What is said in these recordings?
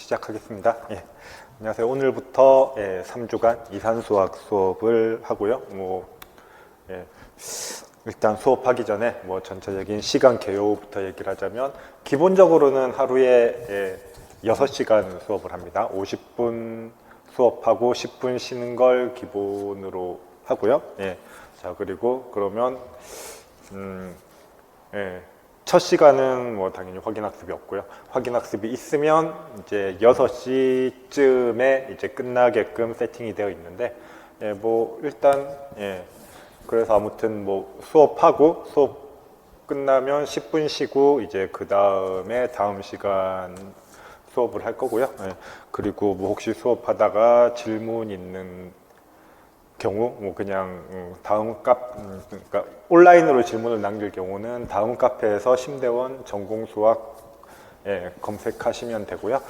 시작하겠습니다. 안녕하세요. 오늘부터 3주간 이산수학 수업을 하고요. 일단 수업하기 전에 전체적인 시간 개요부터 얘기를 하자면, 기본적으로는 하루에 6시간 수업을 합니다. 50분 수업하고 10분 쉬는 걸 기본으로 하고요. 자, 그리고 그러면 첫 시간은 당연히 확인학습이 없고요. 확인학습이 있으면 이제 6시쯤에 이제 끝나게끔 세팅이 되어 있는데, 일단 그래서 아무튼 수업하고 수업 끝나면 10분 쉬고 이제 그 다음에 다음 시간 수업을 할 거고요. 그리고 혹시 수업하다가 질문 있는 경우 그냥 그러니까 온라인으로 질문을 남길 경우는 다음 카페에서 심대원 전공수학 검색하시면 되고요.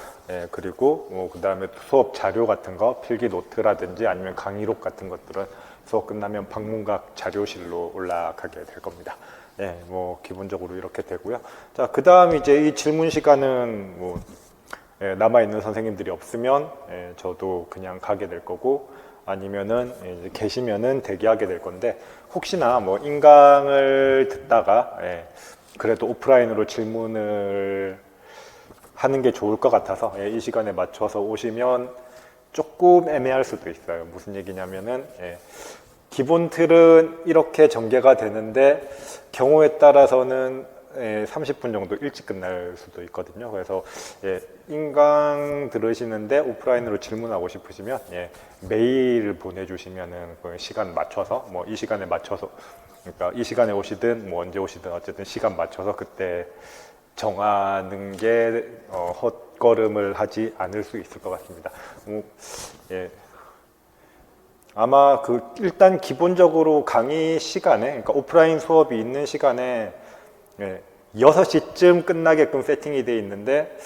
그리고 그 다음에 수업 자료 같은 거, 필기 노트라든지 아니면 강의록 같은 것들은 수업 끝나면 방문각 자료실로 올라가게 될 겁니다. 기본적으로 이렇게 되고요. 자, 그 다음 이제 이 질문 시간은 남아있는 선생님들이 없으면 저도 그냥 가게 될 거고, 아니면은 이제 계시면은 대기하게 될 건데, 혹시나 인강을 듣다가 그래도 오프라인으로 질문을 하는 게 좋을 것 같아서 이 시간에 맞춰서 오시면 조금 애매할 수도 있어요. 무슨 얘기냐면은 기본 틀은 이렇게 전개가 되는데 경우에 따라서는 30분 정도 일찍 끝날 수도 있거든요. 그래서 인강 들으시는데 오프라인으로 질문하고 싶으시면 메일을 보내주시면은 그 시간 맞춰서 이 시간에 맞춰서, 그러니까 이 시간에 오시든 언제 오시든 어쨌든 시간 맞춰서 그때 정하는 게 헛걸음을 하지 않을 수 있을 것 같습니다. 아마 일단 기본적으로 강의 시간에, 그러니까 오프라인 수업이 있는 시간에 6시쯤 끝나게끔 세팅이 되어 있는데,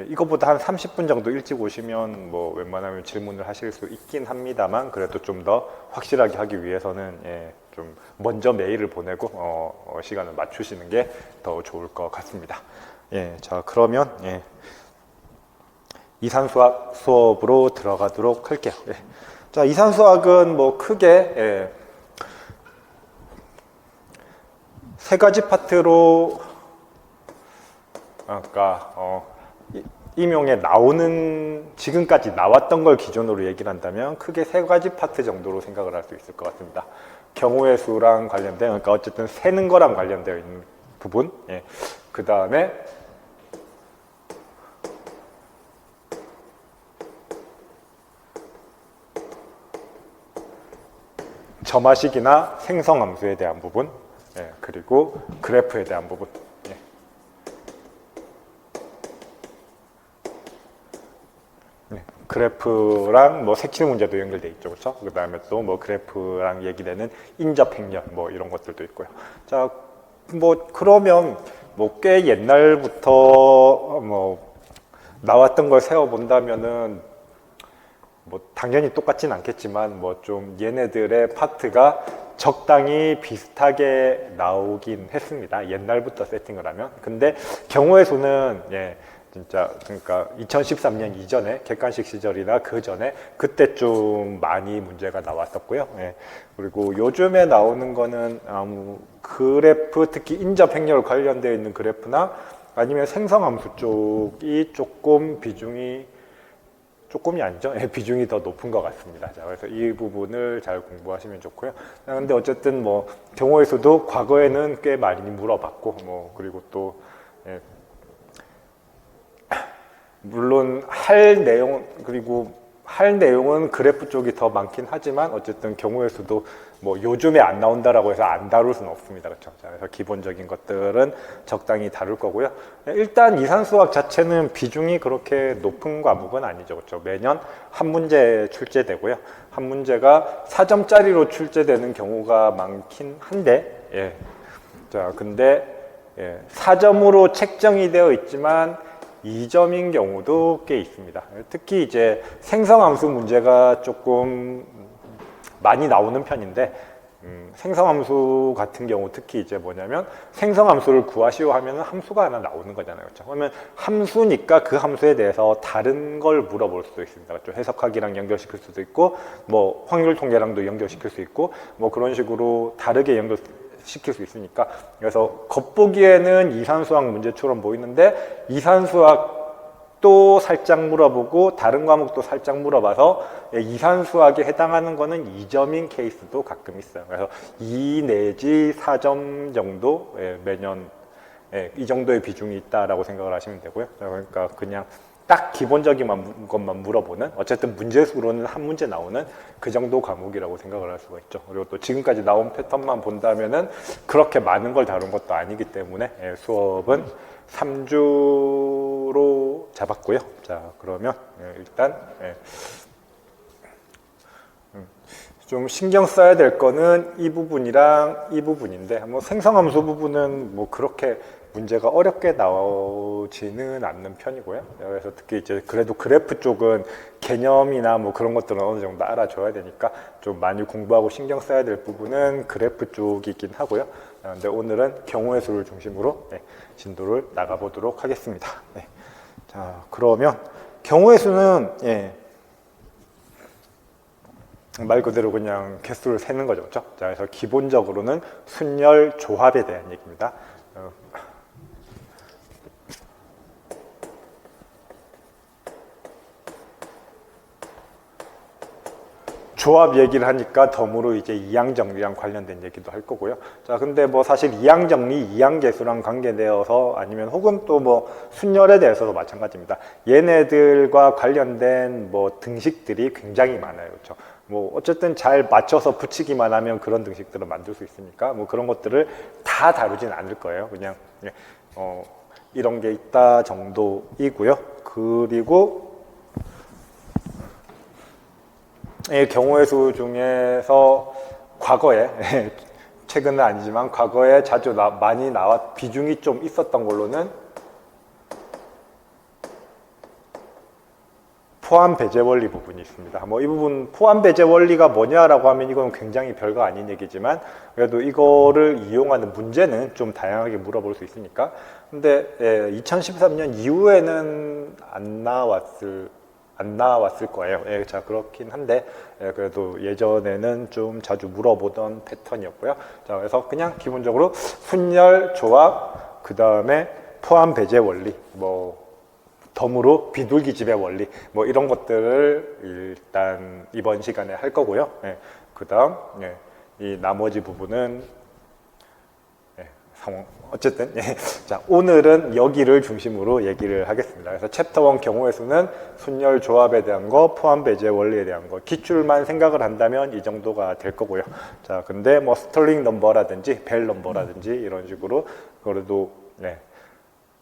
이거보다 한 30분 정도 일찍 오시면 웬만하면 질문을 하실 수 있긴 합니다만, 그래도 좀 더 확실하게 하기 위해서는 좀 먼저 메일을 보내고 시간을 맞추시는 게 더 좋을 것 같습니다. 자, 그러면 이산수학 수업으로 들어가도록 할게요. 자, 이산수학은 크게 세 가지 파트로, 그러니까 임용에 나오는, 지금까지 나왔던 걸 기준으로 얘기를 한다면 크게 세 가지 파트 정도로 생각을 할 수 있을 것 같습니다. 경우의 수랑 관련된, 그러니까 어쨌든 세는 거랑 관련되어 있는 부분, 그 다음에 점화식이나 생성함수에 대한 부분, 그리고 그래프에 대한 부분. 그래프랑 색칠 문제도 연결돼 있죠, 그렇죠? 그 다음에 또 그래프랑 얘기되는 인접 행렬 이런 것들도 있고요. 자, 그러면 꽤 옛날부터 나왔던 걸 세워 본다면은 당연히 똑같진 않겠지만 좀 얘네들의 파트가 적당히 비슷하게 나오긴 했습니다. 옛날부터 세팅을 하면. 근데 경우의 수는 진짜, 그러니까 2013년 이전에 객관식 시절이나 그 전에 그때 좀 많이 문제가 나왔었고요. 그리고 요즘에 나오는 거는 그래프, 특히 인접 행렬 관련되어 있는 그래프나 아니면 생성함수 쪽이 조금이 아니죠. 비중이 더 높은 것 같습니다. 자, 그래서 이 부분을 잘 공부하시면 좋고요. 근데 어쨌든 경우의 수도 과거에는 꽤 많이 물어봤고, 그리고 또 물론 할 내용은 그래프 쪽이 더 많긴 하지만, 어쨌든 경우의 수도 요즘에 안 나온다라고 해서 안 다룰 수는 없습니다. 그렇죠? 자, 그래서 기본적인 것들은 적당히 다룰 거고요. 일단 이산수학 자체는 비중이 그렇게 높은 과목은 아니죠. 그렇죠? 매년 한 문제 출제되고요. 한 문제가 4점짜리로 출제되는 경우가 많긴 한데, 자, 근데 4점으로 책정이 되어 있지만 2점인 경우도 꽤 있습니다. 특히 이제 생성함수 문제가 조금 많이 나오는 편인데, 생성함수 같은 경우 특히 이제 뭐냐면 생성함수를 구하시오 하면 함수가 하나 나오는 거잖아요. 그렇죠? 그러면 함수니까 그 함수에 대해서 다른 걸 물어볼 수도 있습니다. 그렇죠? 해석하기랑 연결시킬 수도 있고 뭐 확률 통계랑도 연결시킬 수 있고 뭐 그런 식으로 다르게 연결시킬 수 있으니까 그래서 겉보기에는 이산수학 문제처럼 보이는데 이산수학 또 살짝 물어보고 다른 과목도 살짝 물어봐서 이산수학에 해당하는 거는 2점인 케이스도 가끔 있어요. 그래서 2 내지 4점 정도 매년 이 정도의 비중이 있다라고 생각을 하시면 되고요. 그러니까 그냥 딱 기본적인 것만 물어보는 어쨌든 문제수로는 한 문제 나오는 그 정도 과목이라고 생각을 할 수가 있죠. 그리고 또 지금까지 나온 패턴만 본다면은 그렇게 많은 걸 다룬 것도 아니기 때문에 수업은 3주로 잡았고요. 자, 그러면 일단 좀 신경 써야 될 거는 이 부분이랑 이 부분인데 뭐 생성함수 부분은 뭐 그렇게 문제가 어렵게 나오지는 않는 편이고요. 그래서 특히 이제 그래도 그래프 쪽은 개념이나 뭐 그런 것들은 어느 정도 알아줘야 되니까 좀 많이 공부하고 신경 써야 될 부분은 그래프 쪽이긴 하고요. 근데 오늘은 경우의 수를 중심으로 진도를 나가보도록 하겠습니다. 자, 그러면 경우의 수는 말 그대로 그냥 개수를 세는 거죠. 그렇죠? 자, 그래서 기본적으로는 순열 조합에 대한 얘기입니다. 조합 얘기를 하니까 덤으로 이제 이항정리랑 관련된 얘기도 할 거고요. 자, 근데 뭐 사실 이항정리, 이항계수랑 관계되어서 아니면 혹은 또 뭐 순열에 대해서도 마찬가지입니다. 얘네들과 관련된 뭐 등식들이 굉장히 많아요. 그렇죠? 뭐 어쨌든 잘 맞춰서 붙이기만 하면 그런 등식들을 만들 수 있으니까 뭐 그런 것들을 다 다루진 않을 거예요. 그냥 이런 게 있다 정도이고요. 그리고 경우의 수 중에서 과거에 최근은 아니지만 과거에 자주 많이 비중이 좀 있었던 걸로는 포함 배제 원리 부분이 있습니다. 뭐 이 부분 포함 배제 원리가 뭐냐라고 하면 이건 굉장히 별거 아닌 얘기지만 그래도 이거를 이용하는 문제는 좀 다양하게 물어볼 수 있으니까. 근데 2013년 이후에는 안 나왔을 거예요. 자, 그렇긴 한데 그래도 예전에는 좀 자주 물어보던 패턴이었고요. 자, 그래서 그냥 기본적으로 순열 조합, 그 다음에 포함 배제 원리, 뭐 덤으로 비둘기집의 원리, 뭐 이런 것들을 일단 이번 시간에 할 거고요. 그 다음 이 나머지 부분은 어쨌든 자, 오늘은 여기를 중심으로 얘기를 하겠습니다. 그래서 챕터 1 경우의 수는 순열 조합에 대한 거, 포함 배제 원리에 대한 거 기출만 생각을 한다면 이 정도가 될 거고요. 자, 근데 뭐 스털링 넘버라든지 벨 넘버라든지 이런 식으로 그래도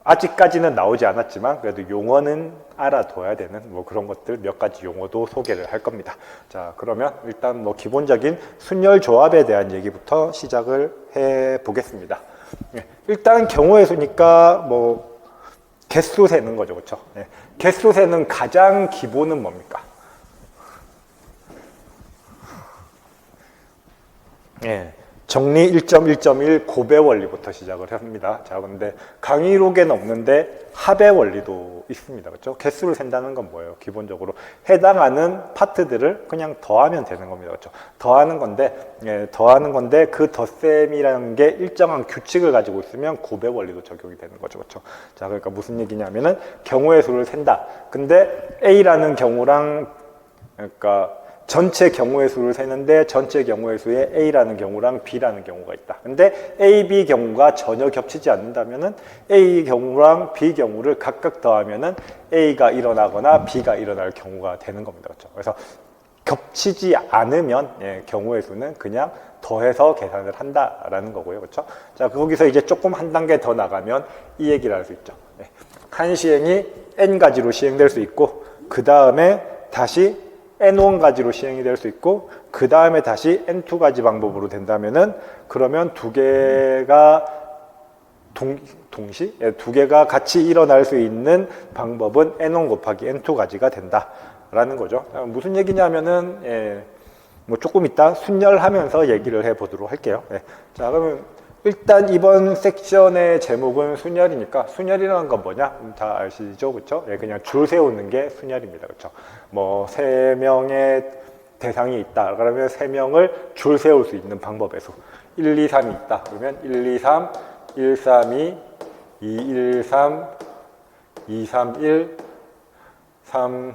아직까지는 나오지 않았지만 그래도 용어는 알아둬야 되는 뭐 그런 것들 몇 가지 용어도 소개를 할 겁니다. 자, 그러면 일단 뭐 기본적인 순열 조합에 대한 얘기부터 시작을 해 보겠습니다. 일단 경우의 수니까 뭐 개수 세는 거죠. 그렇죠? 개수 세는 가장 기본은 뭡니까? 정리 1.1.1 곱의 원리부터 시작을 합니다. 자, 근데 강의록에는 없는데 합의 원리도 있습니다. 그렇죠? 개수를 센다는 건 뭐예요? 기본적으로 해당하는 파트들을 그냥 더하면 되는 겁니다. 그렇죠? 더하는 건데 그 덧셈이라는 게 일정한 규칙을 가지고 있으면 곱의 원리도 적용이 되는 거죠. 그렇죠? 자, 그러니까 무슨 얘기냐면은 경우의 수를 센다. 근데 A라는 경우랑 그러니까 전체 경우의 수를 세는데 전체 경우의 수에 A라는 경우랑 B라는 경우가 있다. 근데 A, B 경우가 전혀 겹치지 않는다면은 A 경우랑 B 경우를 각각 더하면은 A가 일어나거나 B가 일어날 경우가 되는 겁니다. 그렇죠? 그래서 겹치지 않으면 경우의 수는 그냥 더해서 계산을 한다라는 거고요. 그렇죠? 자, 거기서 이제 조금 한 단계 더 나가면 이 얘기를 할 수 있죠. 한 시행이 N 가지로 시행될 수 있고 그 다음에 다시 N1가지로 시행이 될 수 있고 그 다음에 다시 N2가지 방법으로 된다면은 그러면 두 개가 두 개가 같이 일어날 수 있는 방법은 N1 곱하기 N2가지가 된다라는 거죠. 무슨 얘기냐면은 뭐 조금 이따 순열하면서 얘기를 해보도록 할게요. 네. 자, 그러면 일단 이번 섹션의 제목은 순열이니까 순열이라는 건 뭐냐? 다 아시죠? 그렇죠? 네, 그냥 줄 세우는 게 순열입니다. 그렇죠? 뭐 3명의 대상이 있다. 그러면 3명을 줄 세울 수 있는 방법의 수. 1, 2, 3이 있다. 그러면 1, 2, 3, 1, 3, 2, 2, 1, 3, 2, 3, 1, 3,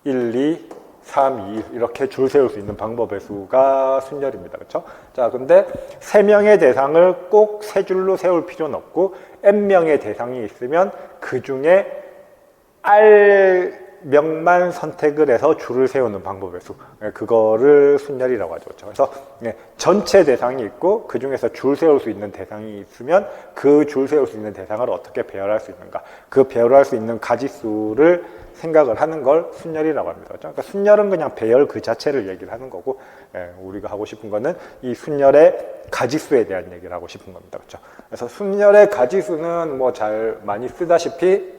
1, 2, 3, 2 이렇게 줄 세울 수 있는 방법의 수가 순열입니다. 그렇죠? 자, 근데 3명의 대상을 꼭 3줄로 세울 필요는 없고 n명의 대상이 있으면 그 중에 r명만 선택을 해서 줄을 세우는 방법의 수, 그거를 순열이라고 하죠. 그렇죠? 그래서 전체 대상이 있고 그 중에서 줄 세울 수 있는 대상이 있으면 그 줄 세울 수 있는 대상을 어떻게 배열할 수 있는가, 그 배열할 수 있는 가지수를 생각을 하는 걸 순열이라고 합니다. 그렇죠? 그러니까 순열은 그냥 배열 그 자체를 얘기를 하는 거고, 우리가 하고 싶은 거는 이 순열의 가지수에 대한 얘기를 하고 싶은 겁니다. 그렇죠? 그래서 순열의 가지수는 뭐 잘 많이 쓰다시피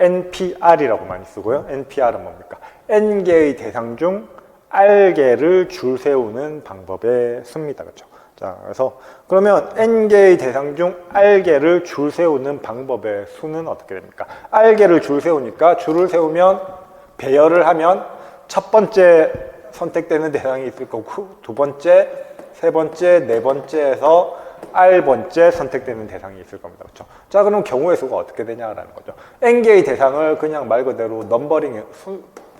NPR이라고 많이 쓰고요. NPR은 뭡니까? N개의 대상 중 R개를 줄 세우는 방법의 수입니다. 그렇죠? 자, 그래서 그러면 n개의 대상 중 r개를 줄 세우는 방법의 수는 어떻게 됩니까? r개를 줄 세우니까 줄을 세우면 배열을 하면 첫 번째 선택되는 대상이 있을 거고 두 번째, 세 번째, 네 번째에서 r번째 선택되는 대상이 있을 겁니다. 그렇죠? 자, 그럼 경우의 수가 어떻게 되냐라는 거죠. n개의 대상을 그냥 말 그대로 넘버링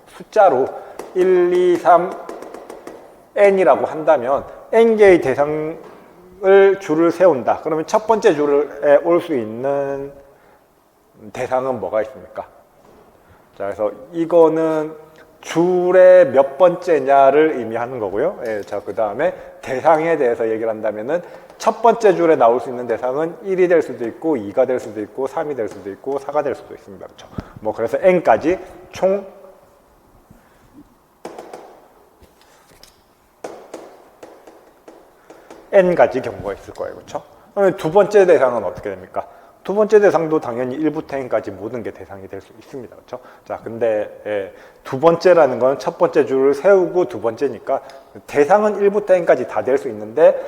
숫자로 1, 2, 3, n이라고 한다면 n개의 대상을 줄을 세운다. 그러면 첫 번째 줄에 올 수 있는 대상은 뭐가 있습니까? 자, 그래서 이거는 줄의 몇 번째냐를 의미하는 거고요. 예, 자, 그 다음에 대상에 대해서 얘기를 한다면은 첫 번째 줄에 나올 수 있는 대상은 1이 될 수도 있고 2가 될 수도 있고 3이 될 수도 있고 4가 될 수도 있습니다. 그렇죠? 뭐 그래서 n까지 총 n가지 경우가 있을 거예요. 그렇죠? 그러면 두 번째 대상은 어떻게 됩니까? 두 번째 대상도 당연히 1부터 n까지 모든 게 대상이 될 수 있습니다. 그렇죠? 자, 근데 두 번째라는 건 첫 번째 줄을 세우고 두 번째니까 대상은 1부터 n까지 다 될 수 있는데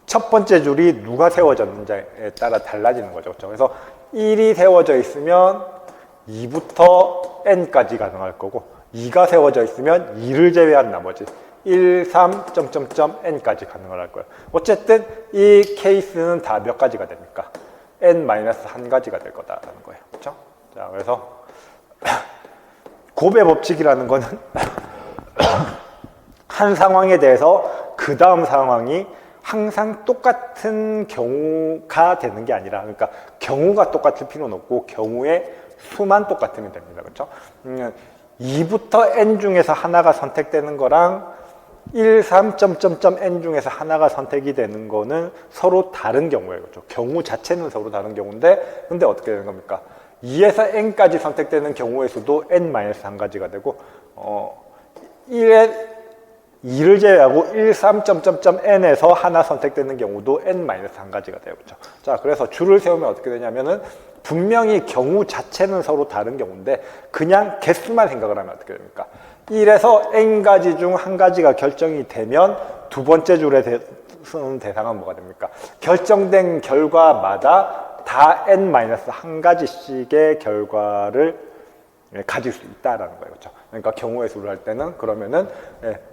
첫 번째 줄이 누가 세워졌는지에 따라 달라지는 거죠. 그렇죠? 그래서 1이 세워져 있으면 2부터 n까지 가능할 거고 2가 세워져 있으면 2를 제외한 나머지 1, 3, n까지 가능을 할 거예요. 어쨌든 이 케이스는 다 몇 가지가 됩니까? n-1가지가 될 거다라는 거예요. 그렇죠? 자, 그래서 곱의 법칙이라는 거는 한 상황에 대해서 그 다음 상황이 항상 똑같은 경우가 되는 게 아니라, 그러니까 경우가 똑같을 필요는 없고 경우의 수만 똑같으면 됩니다. 그렇죠? 2부터 n 중에서 하나가 선택되는 거랑 1, 3, n 중에서 하나가 선택이 되는 거는 서로 다른 경우예요. 그렇죠? 경우 자체는 서로 다른 경우인데, 근데 어떻게 되는 겁니까? 2에서 n까지 선택되는 경우의 수도 n-1가지가 되고, 2를 제외하고 1, 3, n에서 하나 선택되는 경우도 n-1가지가 돼요. 그렇죠? 자, 그래서 줄을 세우면 어떻게 되냐면은, 분명히 경우 자체는 서로 다른 경우인데, 그냥 개수만 생각을 하면 어떻게 됩니까? 1에서 n가지 중 한 가지가 결정이 되면 두 번째 줄에 쓰는 대상은 뭐가 됩니까? 결정된 결과마다 다 n-1가지씩의 결과를 가질 수 있다라는 거예요. 그렇죠? 그러니까 경우의 수를 할 때는 그러면은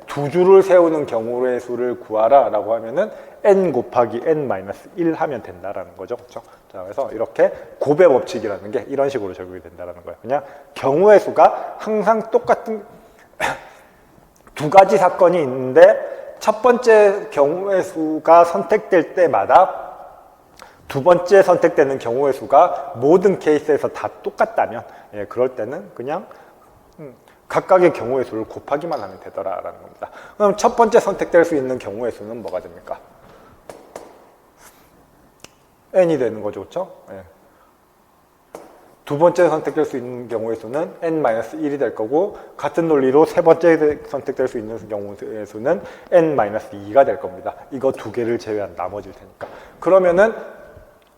두 줄을 세우는 경우의 수를 구하라 라고 하면은 n 곱하기 n-1 하면 된다라는 거죠. 그렇죠? 자, 그래서 이렇게 곱의 법칙이라는 게 이런 식으로 적용이 된다라는 거예요. 그냥 경우의 수가 항상 똑같은 두 가지 사건이 있는데 첫 번째 경우의 수가 선택될 때마다 두 번째 선택되는 경우의 수가 모든 케이스에서 다 똑같다면, 그럴 때는 그냥 각각의 경우의 수를 곱하기만 하면 되더라라는 겁니다. 그럼 첫 번째 선택될 수 있는 경우의 수는 뭐가 됩니까? n이 되는 거죠. 그렇죠? 두 번째 선택될 수 있는 경우의 수는 n-1이 될 거고, 같은 논리로 세 번째 선택될 수 있는 경우의 수는 n-2가 될 겁니다. 이거 두 개를 제외한 나머지일 테니까. 그러면은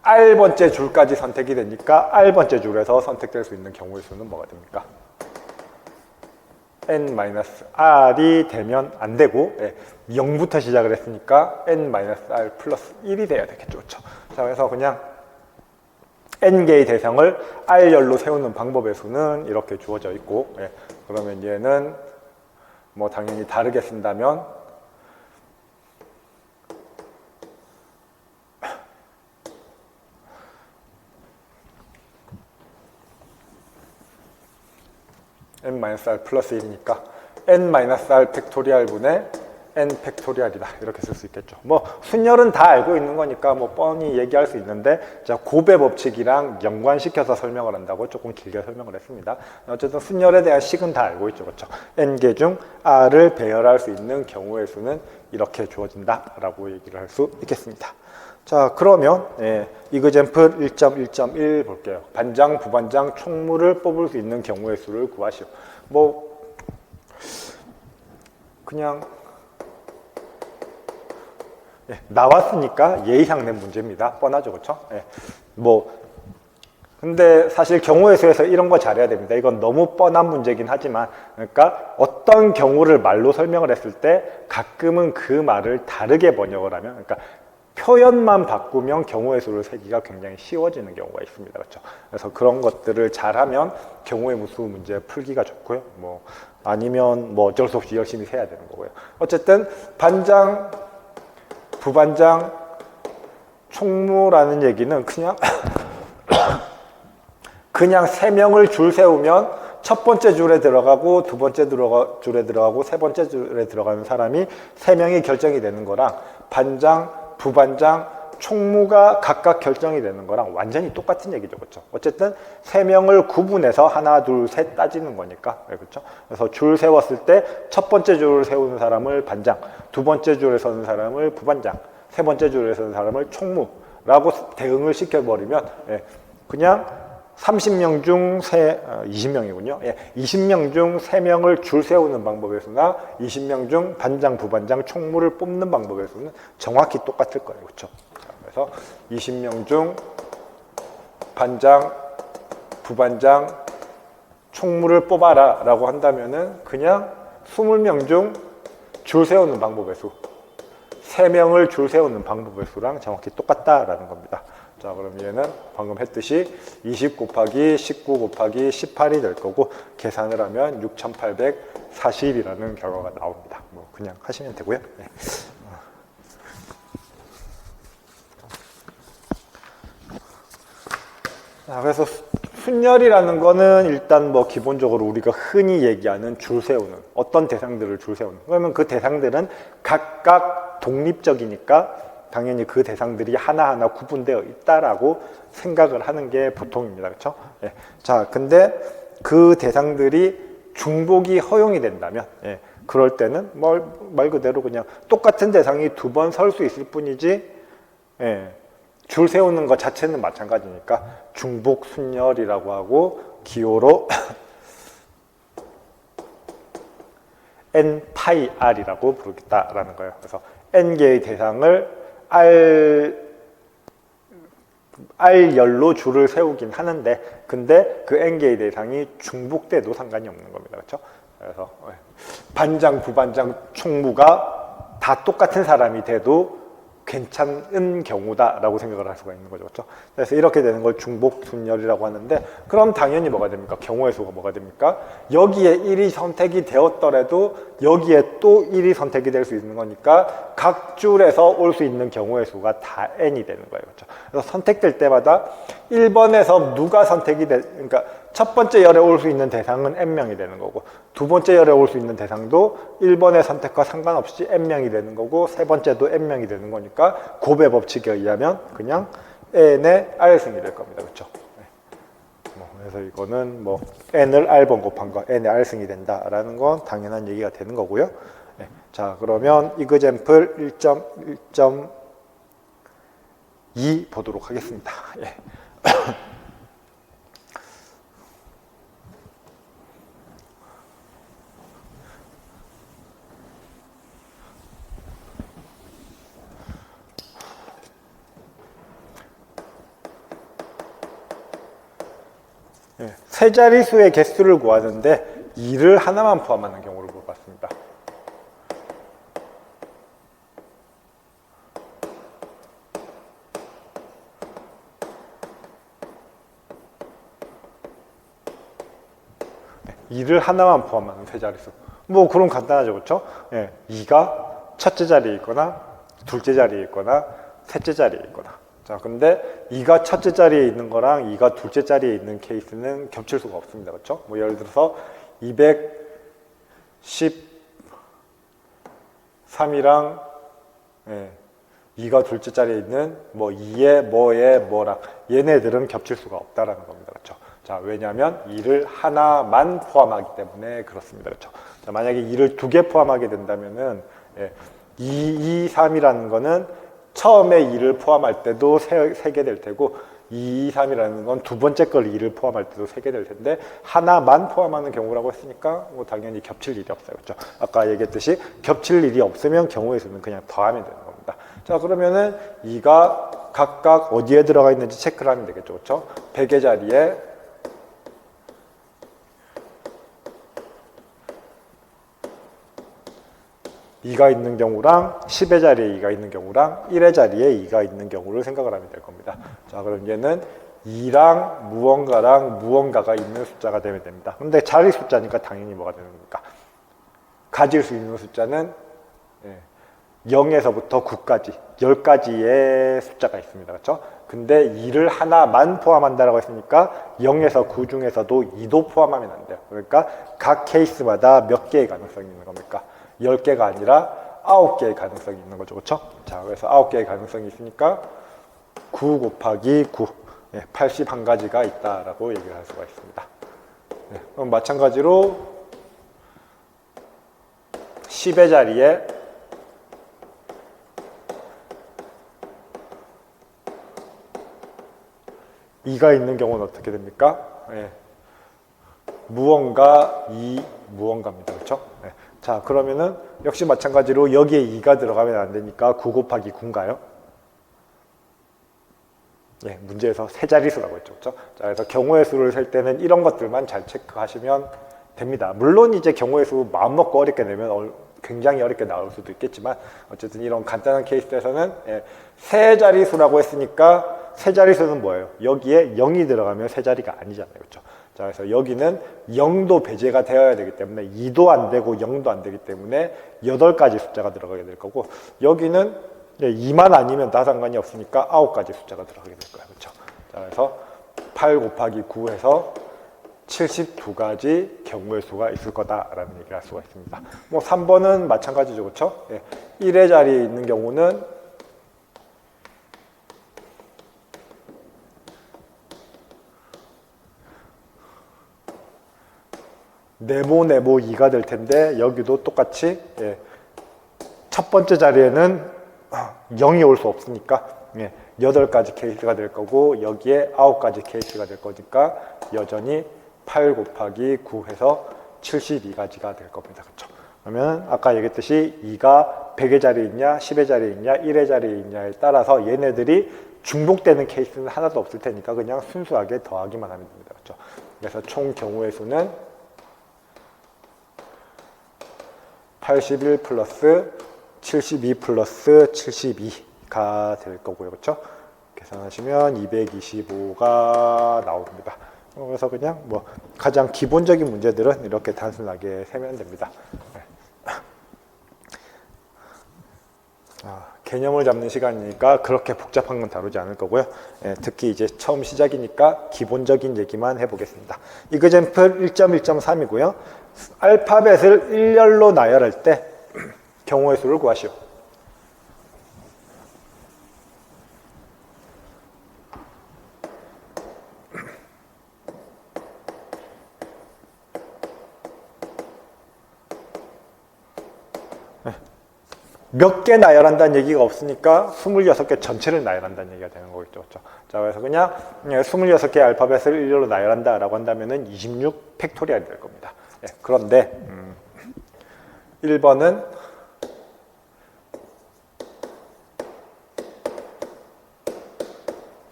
R번째 줄까지 선택이 되니까 R번째 줄에서 선택될 수 있는 경우의 수는 뭐가 됩니까? N-R이 되면 안 되고 0부터 시작을 했으니까 N-R 플러스 1이 돼야 되겠죠. 그렇죠? 자, 그래서 그냥 N개의 대상을 R열로 세우는 방법의 수는 이렇게 주어져 있고 그러면 얘는 뭐 당연히 다르게 쓴다면 N-R 플러스 1이니까 N-R 팩토리얼 분의 N 팩토리얼이다 이렇게 쓸 수 있겠죠. 뭐 순열은 다 알고 있는 거니까 뭐 뻔히 얘기할 수 있는데 자, 곱의 법칙이랑 연관시켜서 설명을 한다고 조금 길게 설명을 했습니다. 어쨌든 순열에 대한 식은 다 알고 있죠. 그렇죠? N개 중 R을 배열할 수 있는 경우의 수는 이렇게 주어진다 라고 얘기를 할 수 있겠습니다. 자, 그러면 이그젬플 1.1.1 볼게요. 반장, 부반장, 총무를 뽑을 수 있는 경우의 수를 구하시오. 뭐 그냥 나왔으니까 예의상 낸 문제입니다. 뻔하죠, 그렇죠? 뭐 근데 사실 경우의 수에서 이런 거 잘해야 됩니다. 이건 너무 뻔한 문제긴 하지만 그러니까 어떤 경우를 말로 설명을 했을 때 가끔은 그 말을 다르게 번역을 하면 그러니까 표현만 바꾸면 경우의 수를 세기가 굉장히 쉬워지는 경우가 있습니다. 그렇죠? 그래서 그런 것들을 잘하면 경우의 수 문제 풀기가 좋고요. 뭐 아니면 뭐 어쩔 수 없이 열심히 세야 되는 거고요. 어쨌든 반장, 부반장, 총무라는 얘기는 그냥 세 명을 줄 세우면 첫 번째 줄에 들어가고 두 번째 줄에 들어가고 세 번째 줄에 들어가는 사람이 세 명이 결정이 되는 거랑 반장, 부반장, 총무가 각각 결정이 되는 거랑 완전히 똑같은 얘기죠. 그렇죠? 어쨌든 세 명을 구분해서 하나, 둘, 셋 따지는 거니까. 그렇죠? 그래서 줄 세웠을 때 첫 번째 줄을 세우는 사람을 반장, 두 번째 줄에 서는 사람을 부반장, 세 번째 줄에 서는 사람을 총무라고 대응을 시켜버리면 그냥 30명 중 20명이군요. 20명 중 3명을 줄 세우는 방법의 수나 20명 중 반장, 부반장, 총무를 뽑는 방법의 수는 정확히 똑같을 거예요. 그렇죠? 그래서 20명 중 반장, 부반장, 총무를 뽑아라 라고 한다면은 그냥 20명 중 줄 세우는 방법의 수 3명을 줄 세우는 방법의 수랑 정확히 똑같다라는 겁니다. 자, 그럼 얘는 방금 했듯이 20 곱하기 19 곱하기 18이 될 거고 계산을 하면 6840이라는 결과가 나옵니다. 뭐 그냥 하시면 되고요. 네. 자, 그래서 순열이라는 거는 일단 뭐 기본적으로 우리가 흔히 얘기하는 줄 세우는 어떤 대상들을 줄 세우는 그러면 그 대상들은 각각 독립적이니까 당연히 그 대상들이 하나하나 구분되어 있다라고 생각을 하는 게 보통입니다. 그렇죠? 자, 근데 그 대상들이 중복이 허용이 된다면 그럴 때는 말 그대로 그냥 똑같은 대상이 두 번 설 수 있을 뿐이지 줄 세우는 것 자체는 마찬가지니까 중복 순열이라고 하고 기호로 n 파이 r이라고 부르겠다라는 거예요. 그래서 n개의 대상을 R열로 줄을 세우긴 하는데 근데 그 n개의 대상이 중복돼도 상관이 없는 겁니다. 그렇죠? 그래서 반장, 부반장, 총무가 다 똑같은 사람이 돼도 괜찮은 경우다라고 생각을 할 수가 있는 거죠. 그렇죠? 그래서 이렇게 되는 걸 중복순열이라고 하는데 그럼 당연히 뭐가 됩니까? 경우의 수가 뭐가 됩니까? 여기에 1이 선택이 되었더라도 여기에 또 1이 선택이 될 수 있는 거니까 각 줄에서 올 수 있는 경우의 수가 다 n이 되는 거예요. 그렇죠? 그래서 선택될 때마다 1번에서 누가 선택이 그러니까 첫 번째 열에 올 수 있는 대상은 n명이 되는 거고 두 번째 열에 올 수 있는 대상도 1번의 선택과 상관없이 n명이 되는 거고 세 번째도 n명이 되는 거니까 곱의 법칙에 의하면 그냥 n의 r승이 될 겁니다. 그렇죠? 그래서 이거는 뭐 n을 r번 곱한 거 n의 r승이 된다라는 건 당연한 얘기가 되는 거고요. 자, 그러면 이그젬플 1.1.2 보도록 하겠습니다. 세 자릿수의 개수를 구하는데 2를 하나만 포함하는 경우를 물어봤습니다. 네, 2를 하나만 포함하는 세 자릿수. 뭐 그럼 간단하죠, 그렇죠? 2가 첫째 자리에 있거나 둘째 자리에 있거나 셋째 자리에 있거나. 자, 근데 2가 첫째 자리에 있는 거랑 2가 둘째 자리에 있는 케이스는 겹칠 수가 없습니다. 그렇죠? 뭐 예를 들어서 213이랑 2가 둘째 자리에 있는 뭐 2에 뭐랑 얘네들은 겹칠 수가 없다라는 겁니다. 그렇죠? 자, 왜냐하면 2를 하나만 포함하기 때문에 그렇습니다. 그렇죠? 자, 만약에 2를 두 개 포함하게 된다면은 2, 2, 3이라는 거는 처음에 2를 포함할 때도 3개 될 테고 2, 2, 3이라는 건 두 번째 걸 2를 포함할 때도 3개 될 텐데 하나만 포함하는 경우라고 했으니까 뭐 당연히 겹칠 일이 없어요. 그렇죠? 아까 얘기했듯이 겹칠 일이 없으면 경우의 수는 그냥 더하면 되는 겁니다. 자, 그러면은 2가 각각 어디에 들어가 있는지 체크를 하면 되겠죠. 그렇죠? 100의 자리에 2가 있는 경우랑 10의 자리에 2가 있는 경우랑 1의 자리에 2가 있는 경우를 생각을 하면 될 겁니다. 자, 그럼 얘는 2랑 무언가가 있는 숫자가 되면 됩니다. 근데 자리 숫자니까 당연히 뭐가 되는 겁니까? 가질 수 있는 숫자는 0에서부터 9까지 10가지의 숫자가 있습니다. 그렇죠? 근데 2를 하나만 포함한다라고 했으니까 0에서 9 중에서도 2도 포함하면 안 돼요. 그러니까 각 케이스마다 몇 개의 가능성이 있는 겁니까? 10개가 아니라 9개의 가능성이 있는 거죠. 그렇죠? 자, 그래서 9개의 가능성이 있으니까 9 곱하기 9, 81가지가 있다라고 얘기를 할 수가 있습니다. 그럼 마찬가지로 10의 자리에 2가 있는 경우는 어떻게 됩니까? 무언가, 무언가입니다. 그렇죠? 자, 그러면은 역시 마찬가지로 여기에 2가 들어가면 안 되니까 9 곱하기 9인가요? 문제에서 세 자릿수라고 했죠. 그렇죠? 자, 그래서 경우의 수를 셀 때는 이런 것들만 잘 체크하시면 됩니다. 물론 이제 경우의 수 마음 먹고 어렵게 내면 굉장히 어렵게 나올 수도 있겠지만 어쨌든 이런 간단한 케이스에서는 세 자릿수라고 했으니까 세 자릿수는 뭐예요? 여기에 0이 들어가면 세 자리가 아니잖아요. 그렇죠? 자, 그래서 여기는 0도 배제가 되어야 되기 때문에 2도 안 되고 0도 안 되기 때문에 8가지 숫자가 들어가게 될 거고 여기는 2만 아니면 다 상관이 없으니까 9가지 숫자가 들어가게 될 거예요. 그렇죠? 자, 그래서 8 곱하기 9 해서 72가지 경우의 수가 있을 거다라는 얘기를 할 수가 있습니다. 뭐 3번은 마찬가지죠. 그렇죠? 1의 자리에 있는 경우는 네모 2가 될 텐데 여기도 똑같이 첫 번째 자리에는 0이 올 수 없으니까 8가지 케이스가 될 거고 여기에 9가지 케이스가 될 거니까 여전히 8 곱하기 9 해서 72가지가 될 겁니다. 그렇죠? 그러면 아까 얘기했듯이 2가 100의 자리에 있냐 10의 자리에 있냐 1의 자리에 있냐에 따라서 얘네들이 중복되는 케이스는 하나도 없을 테니까 그냥 순수하게 더하기만 하면 됩니다. 그렇죠? 그래서 총 경우의 수는 81 플러스 72 플러스 72가 될 거고요. 그렇죠? 계산하시면 225가 나옵니다. 그래서 그냥 뭐 가장 기본적인 문제들은 이렇게 단순하게 세면 됩니다. 개념을 잡는 시간이니까 그렇게 복잡한 건 다루지 않을 거고요. 특히 이제 처음 시작이니까 기본적인 얘기만 해보겠습니다. 이그젠플 1.1.3이고요. 알파벳을 일렬로 나열할 때 경우의 수를 구하시오. 몇 개 나열한다는 얘기가 없으니까 26개 전체를 나열한다는 얘기가 되는 거겠죠. 그렇죠? 자, 그래서 그냥 26개 알파벳을 일렬로 나열한다 라고 한다면은 26 팩토리얼이 될 겁니다. 그런데 1번은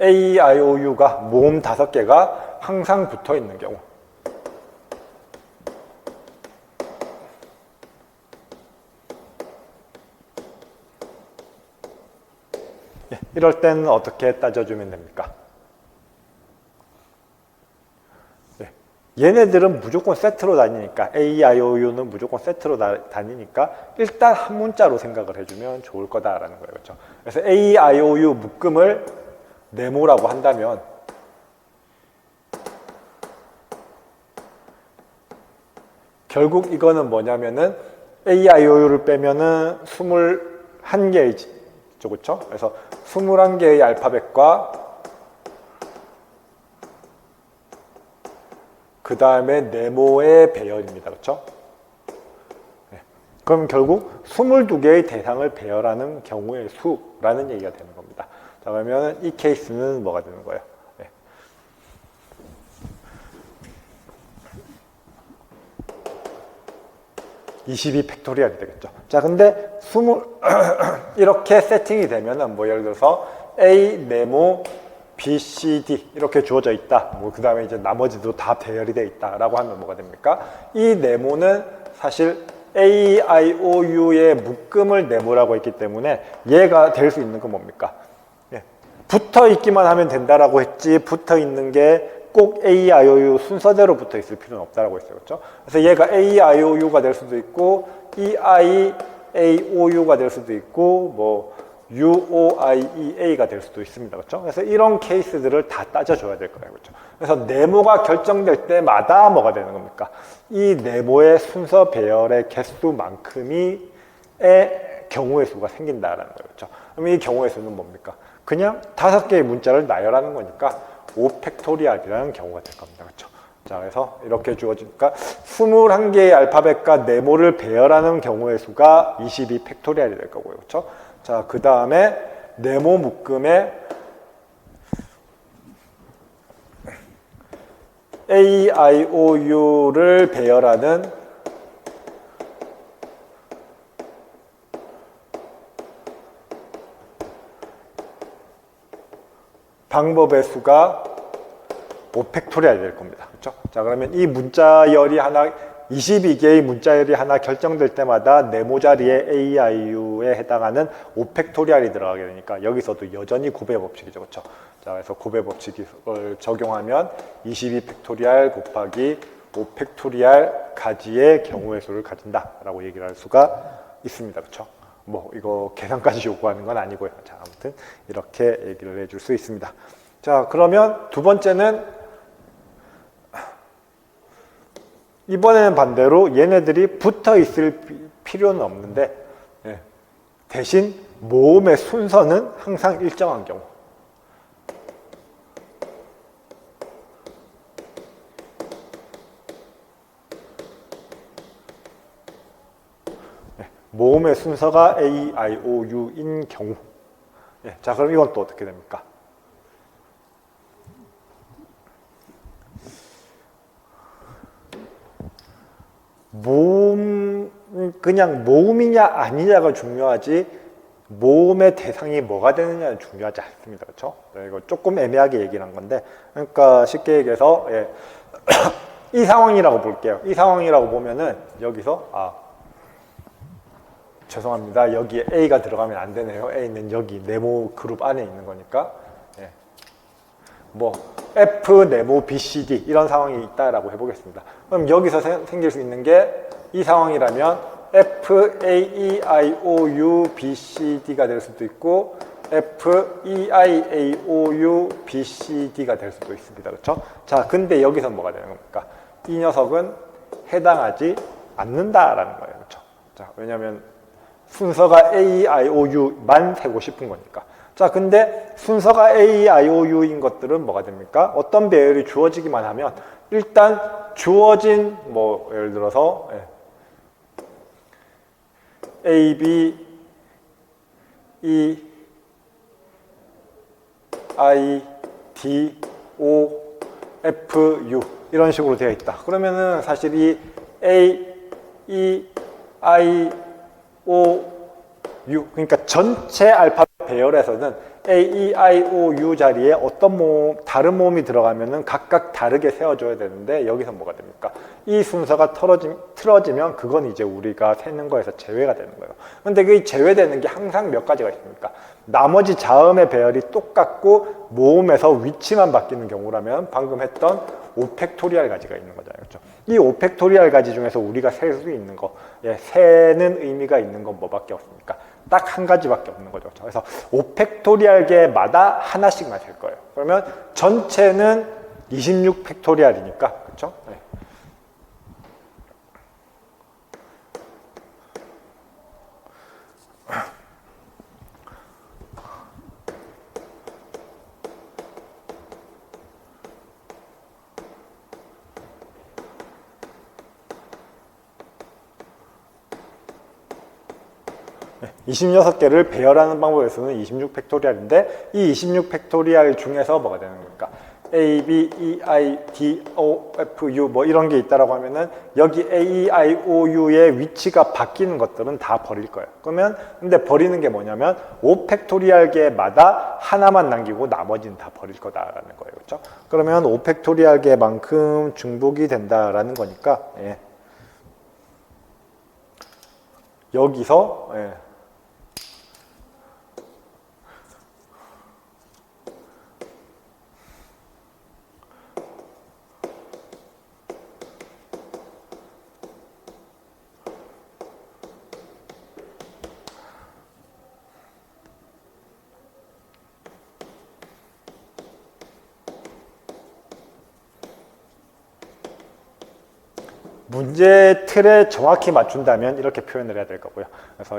A, I, O, U가 모음 5개가 항상 붙어 있는 경우. 이럴 때는 어떻게 따져주면 됩니까? 얘네들은 무조건 세트로 다니니까 A, I, O, U는 무조건 세트로 다니니까 일단 한 문자로 생각을 해주면 좋을 거다라는 거예요. 그렇죠? 그래서 A, I, O, U 묶음을 네모라고 한다면 결국 이거는 뭐냐면은 A, I, O, U를 빼면은 21개의 그렇죠? 그래서 21개의 알파벳과 그 다음에 네모의 배열입니다. 그렇죠? 네. 그럼 결국 22개의 대상을 배열하는 경우의 수라는 얘기가 되는 겁니다. 자, 그러면 이 케이스는 뭐가 되는 거예요? 네. (22) 팩토리얼이 되겠죠. 자, 근데 20 이렇게 세팅이 되면은 뭐 예를 들어서 A 네모 B, C, D 이렇게 주어져 있다. 뭐 그 다음에 이제 나머지도 다 배열이 되어 있다라고 하면 뭐가 됩니까? 이 네모는 사실 A, I, O, U의 묶음을 네모라고 했기 때문에 얘가 될 수 있는 건 뭡니까? 예. 붙어 있기만 하면 된다라고 했지 붙어 있는 게 꼭 A, I, O, U 순서대로 붙어 있을 필요는 없다라고 했어요. 그렇죠? 그래서 얘가 A, I, O, U가 될 수도 있고 E, I, A, O, U가 될 수도 있고 뭐 U, O, I, E, A가 될 수도 있습니다. 그렇죠? 그래서 이런 케이스들을 다 따져줘야 될 거예요. 그렇죠? 그래서 네모가 결정될 때마다 뭐가 되는 겁니까? 이 네모의 순서 배열의 개수만큼의 경우의 수가 생긴다라는 거예요. 그렇죠? 그럼 이 경우의 수는 뭡니까? 그냥 5개의 문자를 나열하는 거니까 5팩토리얼이라는 경우가 될 겁니다. 그렇죠? 자, 그래서 이렇게 주어지니까 21개의 알파벳과 네모를 배열하는 경우의 수가 22 팩토리얼이 될 거고요. 그렇죠? 자, 그 다음에 네모 묶음에 A, I, O, U를 배열하는 방법의 수가 5팩토리얼이 될 겁니다. 그렇죠? 자, 그러면 이 문자열이 하나 22개의 문자열이 하나 결정될 때마다 네모 자리에 A, I, U에 해당하는 5팩토리얼이 들어가게 되니까 여기서도 여전히 곱의 법칙이죠. 그렇죠? 자, 그래서 곱의 법칙을 적용하면 22팩토리얼 곱하기 5팩토리얼 가지의 경우의 수를 가진다라고 얘기를 할 수가 있습니다. 그렇죠? 뭐 이거 계산까지 요구하는 건 아니고요. 자, 아무튼 이렇게 얘기를 해줄 수 있습니다. 자, 그러면 두 번째는 이번에는 반대로 얘네들이 붙어 있을 필요는 없는데 대신 모음의 순서는 항상 일정한 경우. 모음의 순서가 A, I, O, U인 경우. 자, 그럼 이건 또 어떻게 됩니까? 모음, 그냥 모음이냐 아니냐가 중요하지 모음의 대상이 뭐가 되느냐는 중요하지 않습니다. 그렇죠? 이거 조금 애매하게 얘기를 한 건데, 그러니까 쉽게 얘기해서 이 상황이라고 볼게요. 이 상황이라고 보면은 여기서 죄송합니다. 여기에 A가 들어가면 안 되네요. A는 여기 네모 그룹 안에 있는 거니까 뭐 F, 네모, B, C, D 이런 상황이 있다라고 해보겠습니다. 그럼 여기서 생길 수 있는 게 이 상황이라면 F, A, E, I, O, U, B, C, D가 될 수도 있고 F, E, I, A, O, U, B, C, D가 될 수도 있습니다. 그렇죠? 자, 근데 여기서 뭐가 되는 겁니까? 이 녀석은 해당하지 않는다라는 거예요. 그렇죠? 자, 왜냐하면 순서가 A, I, O, U만 세고 싶은 거니까. 자, 근데 순서가 A, I, O, U인 것들은 뭐가 됩니까? 어떤 배열이 주어지기만 하면 일단 주어진 뭐 예를 들어서 A, B, E, I, D, O, F, U 이런 식으로 되어 있다. 그러면은 사실 이 A, E, I, O, U 그러니까 전체 알파벳 배열에서는 A, E, I, O, U 자리에 어떤 모음, 다른 모음이 들어가면은 각각 다르게 세워줘야 되는데 여기서 뭐가 됩니까? 이 순서가 틀어지면 그건 이제 우리가 세는 거에서 제외가 되는 거예요. 근데 그 제외되는 게 항상 몇 가지가 있습니까? 나머지 자음의 배열이 똑같고 모음에서 위치만 바뀌는 경우라면 방금 했던 5팩토리알 가지가 있는 거잖아요. 그렇죠? 이 5팩토리알 가지 중에서 우리가 셀 수 있는 거, 세는 의미가 있는 건 뭐밖에 없습니까? 딱 한 가지밖에 없는 거죠. 그래서 5팩토리알 개마다 하나씩만 셀 거예요. 그러면 전체는 26팩토리알이니까, 그렇죠? 네. 26개를 배열하는 방법에서는 26팩토리알인데 이 26팩토리알 중에서 뭐가 되는 겁니까? A, B, E, I, D, O, F, U 뭐 이런 게 있다라고 하면은 여기 A, E, I, O, U의 위치가 바뀌는 것들은 다 버릴 거예요. 그러면 근데 버리는 게 뭐냐면 5팩토리알 개마다 하나만 남기고 나머지는 다 버릴 거다라는 거예요. 그렇죠? 그러면 5팩토리알 개만큼 중복이 된다라는 거니까 예. 여기서 예. 문제 틀에 정확히 맞춘다면 이렇게 표현을 해야 될 거고요. 그래서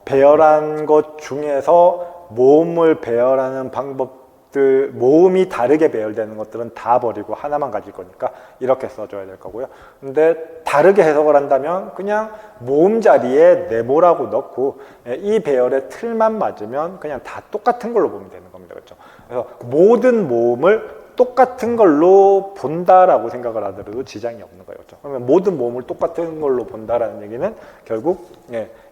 배열한 것 중에서 모음을 배열하는 방법들, 모음이 다르게 배열되는 것들은 다 버리고 하나만 가질 거니까 이렇게 써줘야 될 거고요. 근데 다르게 해석을 한다면 그냥 모음 자리에 네모라고 넣고 이 배열의 틀만 맞으면 그냥 다 똑같은 걸로 보면 되는 겁니다. 그렇죠? 그래서 모든 모음을 똑같은 걸로 본다라고 생각을 하더라도 지장이 없는 거예요. 그렇죠? 그러면 모든 모음을 똑같은 걸로 본다라는 얘기는 결국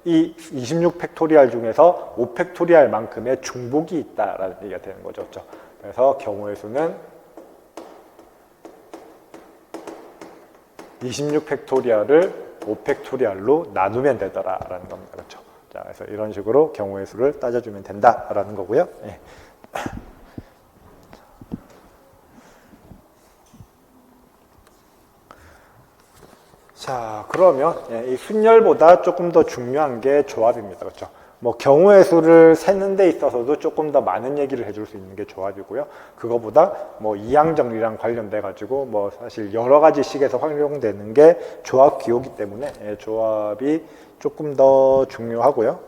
이 26팩토리알 중에서 5팩토리알만큼의 중복이 있다라는 얘기가 되는 거죠. 그렇죠? 그래서 경우의 수는 26팩토리알을 5팩토리알로 나누면 되더라라는 겁니다. 그렇죠? 자, 그래서 이런 식으로 경우의 수를 따져주면 된다라는 거고요. 예. 자, 그러면 이 순열보다 조금 더 중요한 게 조합입니다. 그렇죠? 뭐 경우의 수를 세는 데 있어서도 조금 더 많은 얘기를 해줄 수 있는 게 조합이고요. 그거보다 뭐 이항 정리랑 관련돼 가지고 뭐 사실 여러 가지 식에서 활용되는 게 조합 기호기 때문에 조합이 조금 더 중요하고요.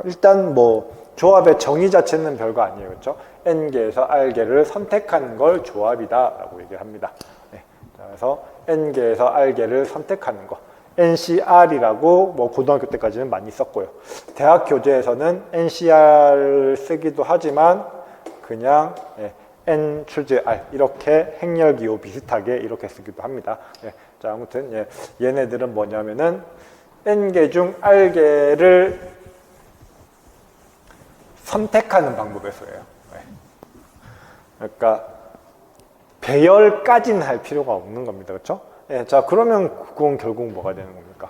일단 뭐 조합의 정의 자체는 별거 아니에요. 그렇죠? N개에서 R개를 선택하는 걸 조합이다라고 얘기를 합니다. 그래서 N개에서 R개를 선택하는 거. NCR이라고 뭐 고등학교 때까지는 많이 썼고요. 대학 교재에서는 NCR을 쓰기도 하지만 그냥 N 출제 R 이렇게 행렬기호 비슷하게 이렇게 쓰기도 합니다. 자, 아무튼 얘네들은 뭐냐면은 N개 중 R개를 선택하는 방법에서예요. 그러니까 배열까지는 할 필요가 없는 겁니다. 그렇죠? 자, 그러면 그건 결국 뭐가 되는 겁니까?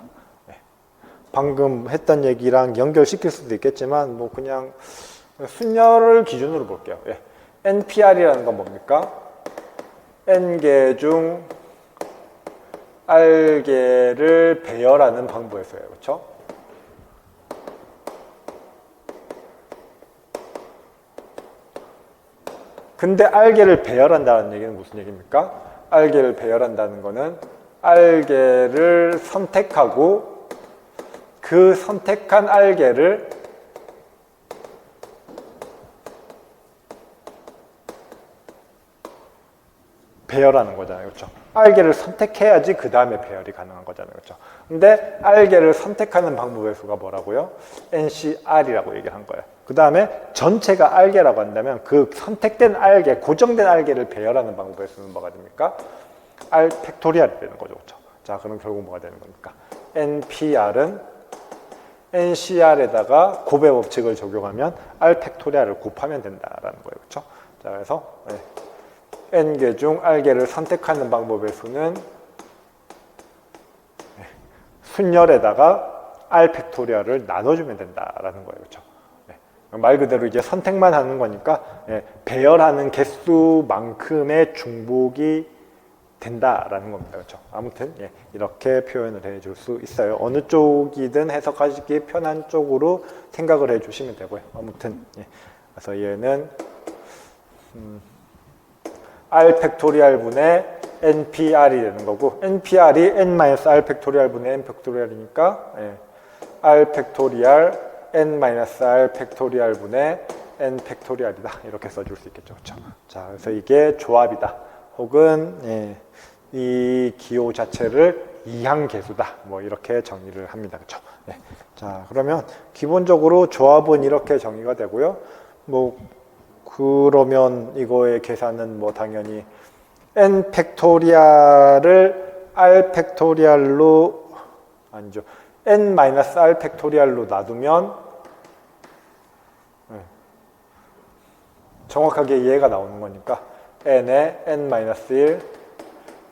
방금 했던 얘기랑 연결시킬 수도 있겠지만 뭐 그냥 순열을 기준으로 볼게요. NPR이라는 건 뭡니까? N개 중 R개를 배열하는 방법에서예요. 그렇죠? 근데 R개를 배열한다는 얘기는 무슨 얘기입니까? R개를 배열한다는 거는 R개를 선택하고 그 선택한 R개를 배열하는 거잖아요. 그렇죠? R개를 선택해야지 그 다음에 배열이 가능한 거잖아요. 그렇죠? 근데 R개를 선택하는 방법의 수가 뭐라고요? NCR이라고 얘기를 한 거예요. 그 다음에 전체가 R개라고 한다면 그 선택된 R개, 고정된 R개를 배열하는 방법의 수는 뭐가 됩니까? R 팩토리알이 되는 거죠. 그렇죠? 자, 그럼 결국 뭐가 되는 겁니까? NPR은 NCR에다가 곱의 법칙을 적용하면 R 팩토리얼을 곱하면 된다라는 거예요. 그렇죠? 자, 그래서 N개 중 R개를 선택하는 방법의 수는 순열에다가 R 팩토리얼을 나눠주면 된다라는 거예요. 그렇죠? 말 그대로 이제 선택만 하는 거니까 배열하는 개수만큼의 중복이 된다라는 겁니다. 그렇죠? 아무튼 이렇게 표현을 해줄 수 있어요. 어느 쪽이든 해석하시기 편한 쪽으로 생각을 해주시면 되고요. 아무튼 그래서 얘는 R 팩토리얼 분의 NPR이 되는 거고, NPR이 N-R 팩토리얼 분의 N 팩토리얼이니까 R 팩토리얼 N-R 팩토리얼 분의 N 팩토리얼이다. 이렇게 써줄 수 있겠죠. 그렇죠? 자, 그래서 이게 조합이다. 혹은 이 기호 자체를 이항계수다. 뭐 이렇게 정의를 합니다. 그렇죠? 자, 그러면 기본적으로 조합은 이렇게 정의가 되고요. 뭐 그러면 이거의 계산은 뭐 당연히 N 팩토리얼을 R 팩토리얼로 아니죠. N-R 팩토리얼로 놔두면 정확하게 이해가 나오는 거니까 N에 N-1,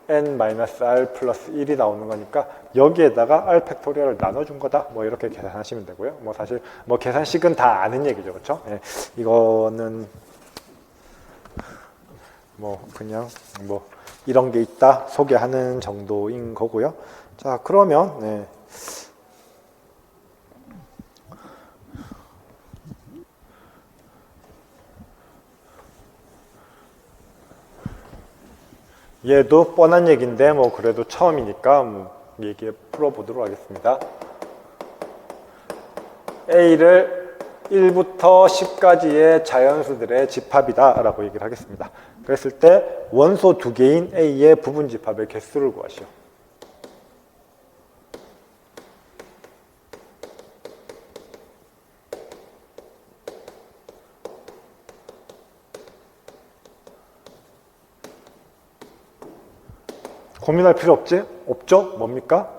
N-R 플러스 1이 나오는 거니까 여기에다가 R 팩토리얼을 나눠준 거다. 뭐 이렇게 계산하시면 되고요. 뭐 사실 뭐 계산식은 다 아는 얘기죠. 그렇죠? 이거는 뭐 그냥 뭐 이런 게 있다 소개하는 정도인 거고요. 자, 그러면 얘도 뻔한 얘기인데 뭐 그래도 처음이니까 뭐 얘기해 풀어보도록 하겠습니다. A를 1부터 10까지의 자연수들의 집합이다 라고 얘기를 하겠습니다. 그랬을 때 원소 두 개인 A의 부분 집합의 개수를 구하시오. 고민할 필요 없죠? 뭡니까?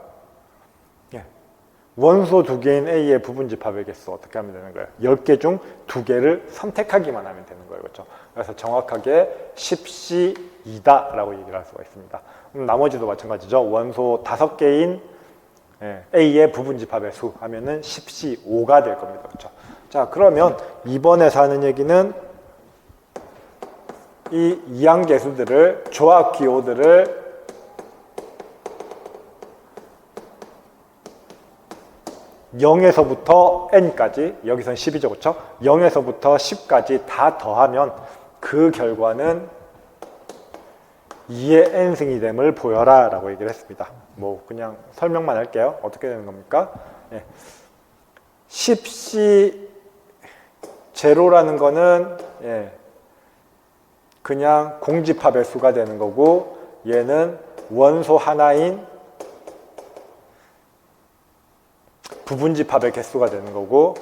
원소 두 개인 A의 부분 집합의 개수 어떻게 하면 되는 거예요? 10개 중 2개를 선택하기만 하면 되는 거예요. 그렇죠? 그래서 정확하게 10C2다 라고 얘기를 할 수가 있습니다. 나머지도 마찬가지죠. 원소 5개인 A의 부분 집합의 수 하면은 10C5가 될 겁니다. 그렇죠? 자, 그러면 이번에서 하는 얘기는 이 이항계수들을, 조합 기호들을 (0에서부터) n까지, 여기선 10이죠. 그렇죠? 0에서부터 10까지 다 더하면 그 결과는 2의 n승이 됨을 보여라 라고 얘기를 했습니다. 뭐 그냥 설명만 할게요. 어떻게 되는 겁니까? 10C 제로라는 거는 그냥 공집합의 수가 되는 거고, 얘는 원소 하나인 부분집합의 개수가 되는 거고,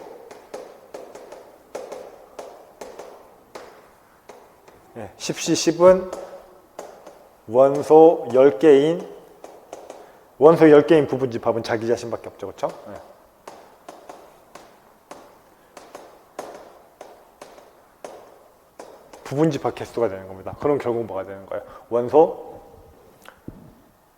예, 10C10은 원소 10개인 부분집합은 자기 자신밖에 없죠. 그렇죠? 예. 부분집합 개수가 되는 겁니다. 그럼 결국 뭐가 되는 거예요? 원소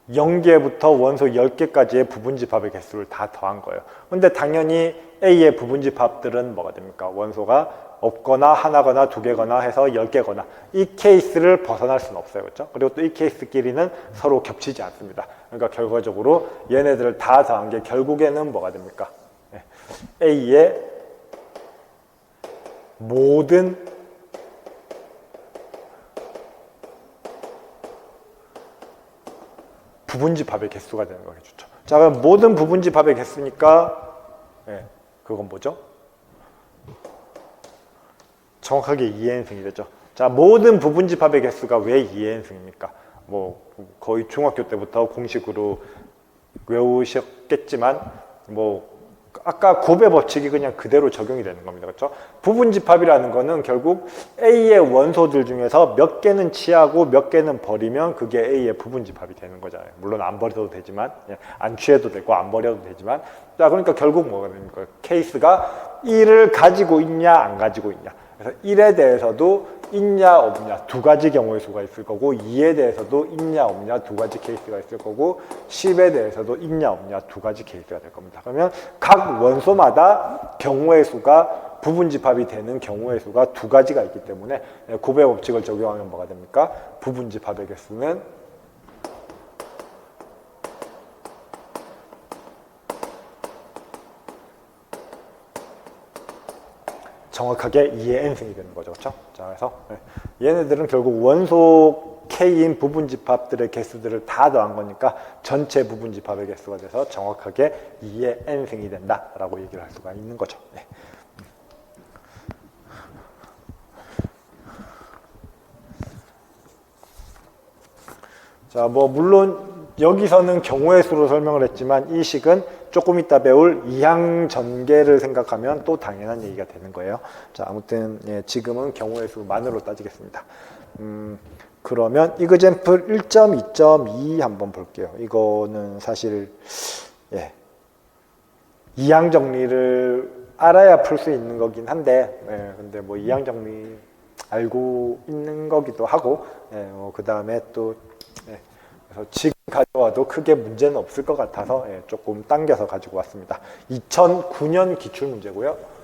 0개부터 원소 10개까지의 부분집합의 개수를 다 더한 거예요. 근데 당연히 A의 부분집합들은 뭐가 됩니까? 원소가 없거나 하나거나 2개거나 해서 10개거나, 이 케이스를 벗어날 수는 없어요. 그렇죠? 그리고 또 이 케이스끼리는 서로 겹치지 않습니다. 그러니까 결과적으로 얘네들을 다 더한 게 결국에는 뭐가 됩니까? A의 모든 부분집합의 개수가 되는 거겠죠. 자, 그럼 모든 부분집합의 개수니까 그건 뭐죠? 정확하게 2n승이 되죠. 자, 모든 부분집합의 개수가 왜 2n승입니까? 뭐 거의 중학교 때부터 공식으로 외우셨겠지만 뭐 아까 곱의 법칙이 그냥 그대로 적용이 되는 겁니다. 그렇죠? 부분집합이라는 거는 결국 A의 원소들 중에서 몇 개는 취하고 몇 개는 버리면 그게 A의 부분집합이 되는 거잖아요. 물론 안 버려도 되지만, 안 취해도 되고 안 버려도 되지만, 자, 그러니까 결국 뭐가 됩니까? 케이스가 1을 가지고 있냐 안 가지고 있냐. 그래서 1에 대해서도 있냐 없냐 두 가지 경우의 수가 있을 거고, 2에 대해서도 있냐 없냐 두 가지 케이스가 있을 거고, 10에 대해서도 있냐 없냐 두 가지 케이스가 될 겁니다. 그러면 각 원소마다 경우의 수가 부분집합이 되는 경우의 수가 두 가지가 있기 때문에 곱의 법칙을 적용하면 뭐가 됩니까? 부분집합의 개수는 정확하게 2의 n승이 되는 거죠. 그렇죠? 자, 그래서 얘네들은 결국 원소 K인 부분집합들의 개수들을 다 더한 거니까 전체 부분집합의 개수가 돼서 정확하게 2의 n승이 된다라고 얘기를 할 수가 있는 거죠. 네. 자, 뭐 물론 여기서는 경우의 수로 설명을 했지만 이 식은 조금 이따 배울 이항 전개를 생각하면 또 당연한 얘기가 되는 거예요. 자, 아무튼 지금은 경우의 수만으로 따지겠습니다. 그러면 이그젬플 1.2.2 한번 볼게요. 이거는 사실 이항 정리를 알아야 풀 수 있는 거긴 한데, 근데 뭐 이항 정리 알고 있는 거기도 하고, 그 다음에 또 그래서 지금 가져와도 크게 문제는 없을 것 같아서 조금 당겨서 가지고 왔습니다. 2009년 기출문제고요.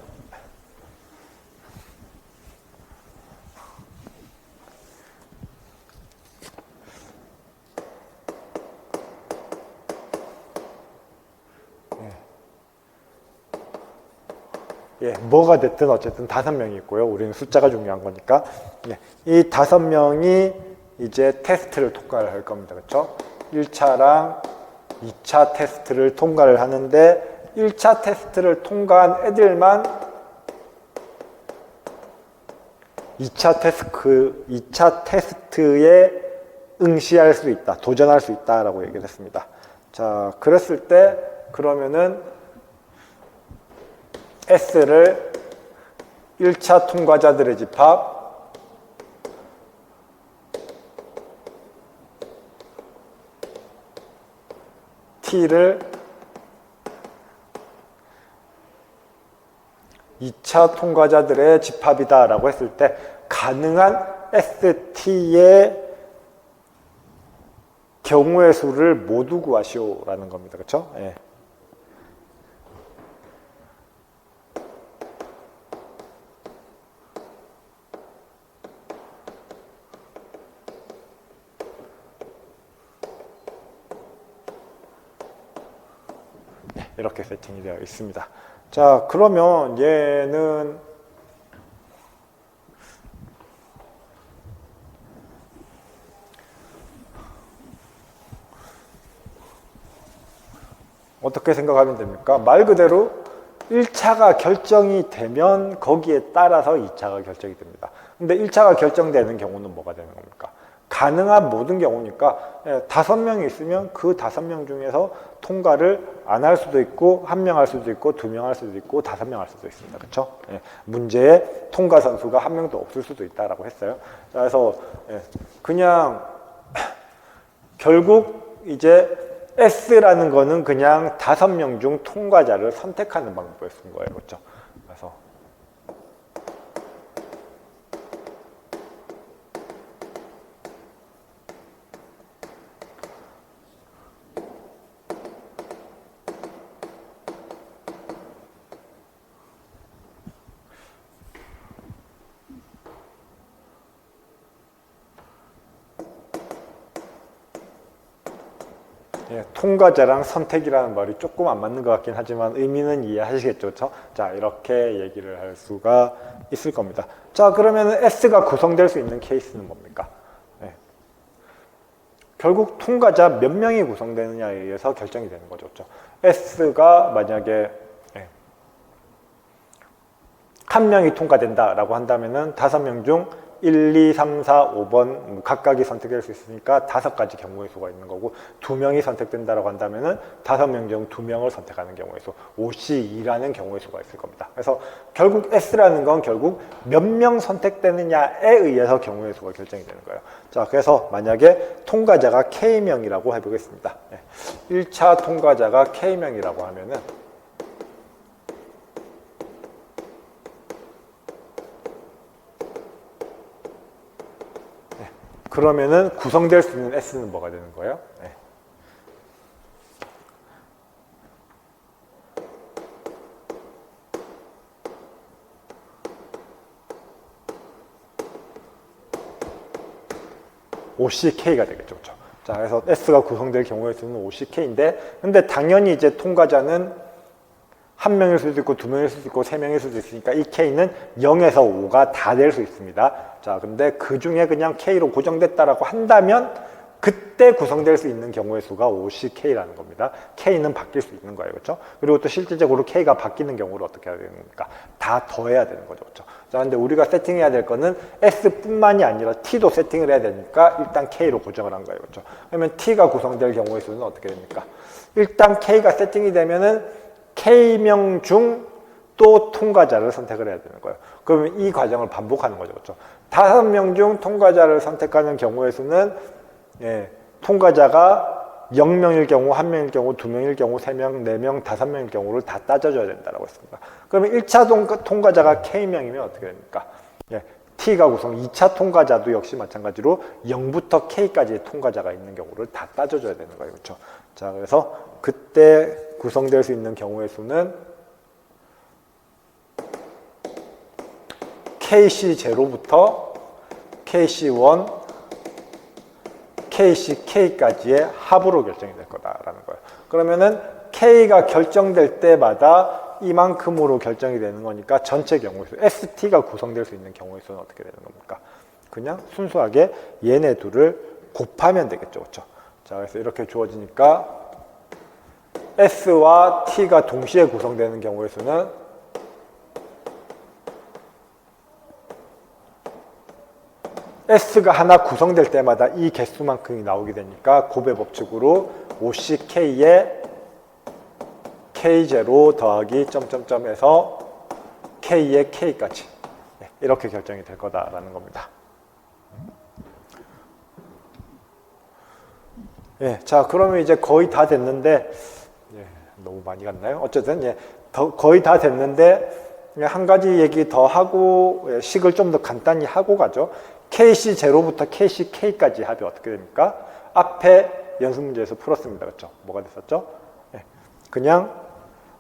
뭐가 됐든 어쨌든 5명이 있고요. 우리는 숫자가 중요한 거니까. 이 5명이 이제 테스트를 통과를 할 겁니다. 그렇죠? 1차랑 2차 테스트를 통과를 하는데 1차 테스트를 통과한 애들만 2차 테스트에 응시할 수 있다, 도전할 수 있다라고 얘기를 했습니다. 자, 그랬을 때 그러면은 S를 1차 통과자들의 집합, T를 2차 통과자들의 집합이다 라고 했을 때 가능한 ST의 경우의 수를 모두 구하시오 라는 겁니다. 그렇죠? 이렇게 세팅이 되어 있습니다. 자, 그러면 얘는 어떻게 생각하면 됩니까? 말 그대로 1차가 결정이 되면 거기에 따라서 2차가 결정이 됩니다. 근데 1차가 결정되는 경우는 뭐가 되는 겁니까? 가능한 모든 경우니까 5명이 있으면 그 5명 중에서 통과를 안 할 수도 있고 1명 할 수도 있고 2명 할 수도 있고 5명 할 수도 있습니다. 그렇죠? 문제에 통과 선수가 1명도 없을 수도 있다라고 했어요. 그래서 그냥 결국 이제 S라는 거는 그냥 5명 중 통과자를 선택하는 방법을 쓴 거예요. 그렇죠? 그래서 통과자랑 선택이라는 말이 조금 안 맞는 것 같긴 하지만 의미는 이해하시겠죠. 그렇죠? 자, 이렇게 얘기를 할 수가 있을 겁니다. 자, 그러면 S가 구성될 수 있는 케이스는 뭡니까? 결국 통과자 몇 명이 구성되느냐에 의해서 결정이 되는 거죠. 그렇죠? S가 만약에 1명이 통과된다라고 한다면은 5명 중 1, 2, 3, 4, 5번 각각이 선택될 수 있으니까 5가지 경우의 수가 있는 거고 2명이 선택된다고 한다면은 5명 중 2명을 선택하는 경우의 수 OC2라는 경우의 수가 있을 겁니다. 그래서 결국 S라는 건 결국 몇 명 선택되느냐에 의해서 경우의 수가 결정이 되는 거예요. 자, 그래서 만약에 통과자가 K명이라고 해보겠습니다. 1차 통과자가 K명이라고 하면은 그러면은 구성될 수 있는 S는 뭐가 되는 거예요? 네. OCK가 되겠죠. 그렇죠? 자, 그래서 S가 구성될 경우의 수는 OCK인데, 근데 당연히 이제 통과자는 1명일 수도 있고 2명일 수도 있고 3명일 수도 있으니까 이 K는 0에서 5가 다 될 수 있습니다. 자, 근데 그 중에 그냥 K로 고정됐다라고 한다면 그때 구성될 수 있는 경우의 수가 OCK라는 겁니다. K는 바뀔 수 있는 거예요. 그렇죠? 그리고 또 실질적으로 K가 바뀌는 경우를 어떻게 해야 되는 겁니까? 다 더해야 되는 거죠. 그렇죠? 자, 근데 우리가 세팅해야 될 거는 S뿐만이 아니라 T도 세팅을 해야 되니까 일단 K로 고정을 한 거예요. 그렇죠? 그러면 T가 구성될 경우의 수는 어떻게 됩니까? 일단 K가 세팅이 되면은 K명 중 또 통과자를 선택을 해야 되는 거예요. 그러면 이 과정을 반복하는 거죠. 그렇죠? 5명 중 통과자를 선택하는 경우의 수는 통과자가 0명일 경우, 1명일 경우, 2명일 경우, 3명, 4명, 5명일 경우를 다 따져줘야 된다고 했습니다. 그러면 1차 통과자가 K명이면 어떻게 됩니까? T가 구성, 2차 통과자도 역시 마찬가지로 0부터 K까지의 통과자가 있는 경우를 다 따져줘야 되는 거예요. 그렇죠? 자, 그래서 그때 구성될 수 있는 경우의 수는 KC0부터 KC1, KCK까지의 합으로 결정이 될 거다라는 거예요. 그러면은 K가 결정될 때마다 이만큼으로 결정이 되는 거니까 전체 경우의 수, ST가 구성될 수 있는 경우의 수는 어떻게 되는 겁니까? 그냥 순수하게 얘네 둘을 곱하면 되겠죠. 그렇죠? 자, 그래서 이렇게 주어지니까 S와 T가 동시에 구성되는 경우의 수는 S가 하나 구성될 때마다 이 개수만큼이 나오게 되니까 곱의 법칙으로 OCK의 K0 더하기 점점점에서 K의 K까지 이렇게 결정이 될 거다라는 겁니다. 자, 그러면 이제 거의 다 됐는데 너무 많이 갔나요? 어쨌든 거의 다 됐는데 한 가지 얘기 더 하고 식을 좀 더 간단히 하고 가죠. KC0부터 KCK까지 합이 어떻게 됩니까? 앞에 연습 문제에서 풀었습니다. 그렇죠? 뭐가 됐었죠? 그냥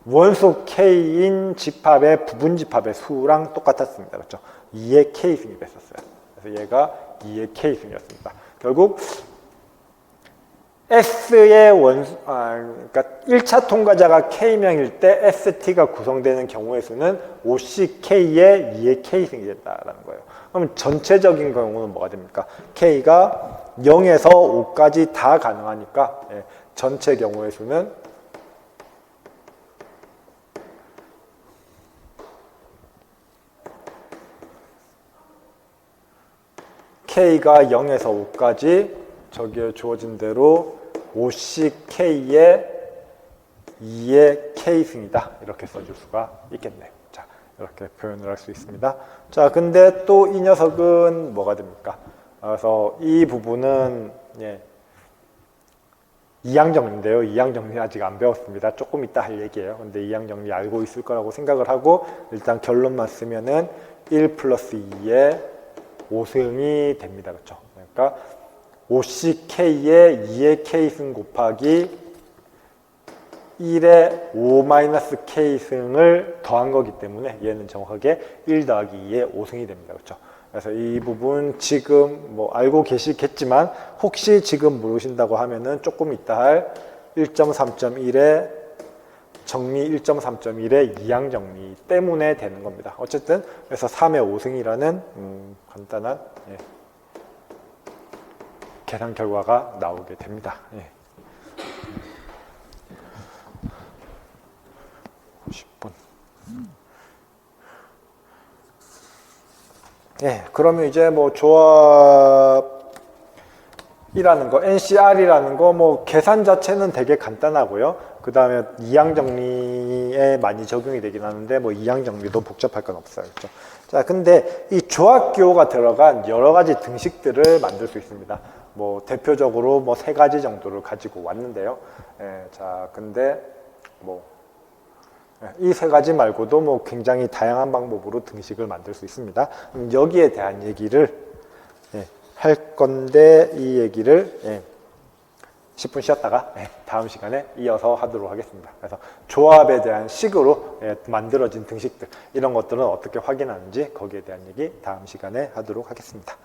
원소 K인 집합의 부분 집합의 수랑 똑같았습니다. 그렇죠? 2의 K승이 됐었어요. 그래서 얘가 2의 K승이었습니다. 결국 S의 그러니까 1차 통과자가 K명일 때 ST가 구성되는 경우의 수는 OCK의 2의 K승이 된다라는 거예요. 그럼 전체적인 경우는 뭐가 됩니까? K가 0에서 5까지 다 가능하니까 전체 경우의 수는 K가 0에서 5까지 저기에 주어진 대로 OCK의 2의 K승이다. 이렇게 써줄 수가 있겠네요. 자, 이렇게 표현을 할 수 있습니다. 자, 근데 또 이 녀석은 뭐가 됩니까? 그래서 이 부분은 이항정리인데요. 이항정리 아직 안 배웠습니다. 조금 이따 할 얘기예요. 근데 이항정리 알고 있을 거라고 생각을 하고 일단 결론만 쓰면은 1 플러스 2의 5승이 됩니다. 그렇죠? 그러니까 OCK의 2의 K승 곱하기 1의 5-K승을 더한 거기 때문에 얘는 정확하게 1 더하기 2의 5승이 됩니다. 그렇죠? 그래서 이 부분 지금 뭐 알고 계시겠지만 혹시 지금 모르신다고 하면은 조금 이따 할 1.3.1의 정리 1.3.1의 이항 정리 때문에 되는 겁니다. 어쨌든 그래서 3의 5승이라는 간단한 계산 결과가 나오게 됩니다. 50분. 예, 그러면 이제 뭐 조합이라는 거, NCR이라는 거 뭐 계산 자체는 되게 간단하고요. 그 다음에 이항 정리에 많이 적용이 되긴 하는데 뭐 이항 정리도 복잡할 건 없어요. 그렇죠? 자, 근데 이 조합 기호가 들어간 여러 가지 등식들을 만들 수 있습니다. 뭐 대표적으로 뭐 3가지 정도를 가지고 왔는데요. 예, 자, 근데 뭐 이 3가지 말고도 뭐 굉장히 다양한 방법으로 등식을 만들 수 있습니다. 여기에 대한 얘기를 할 건데 이 얘기를 10분 쉬었다가 다음 시간에 이어서 하도록 하겠습니다. 그래서 조합에 대한 식으로 만들어진 등식들 이런 것들은 어떻게 확인하는지 거기에 대한 얘기 다음 시간에 하도록 하겠습니다.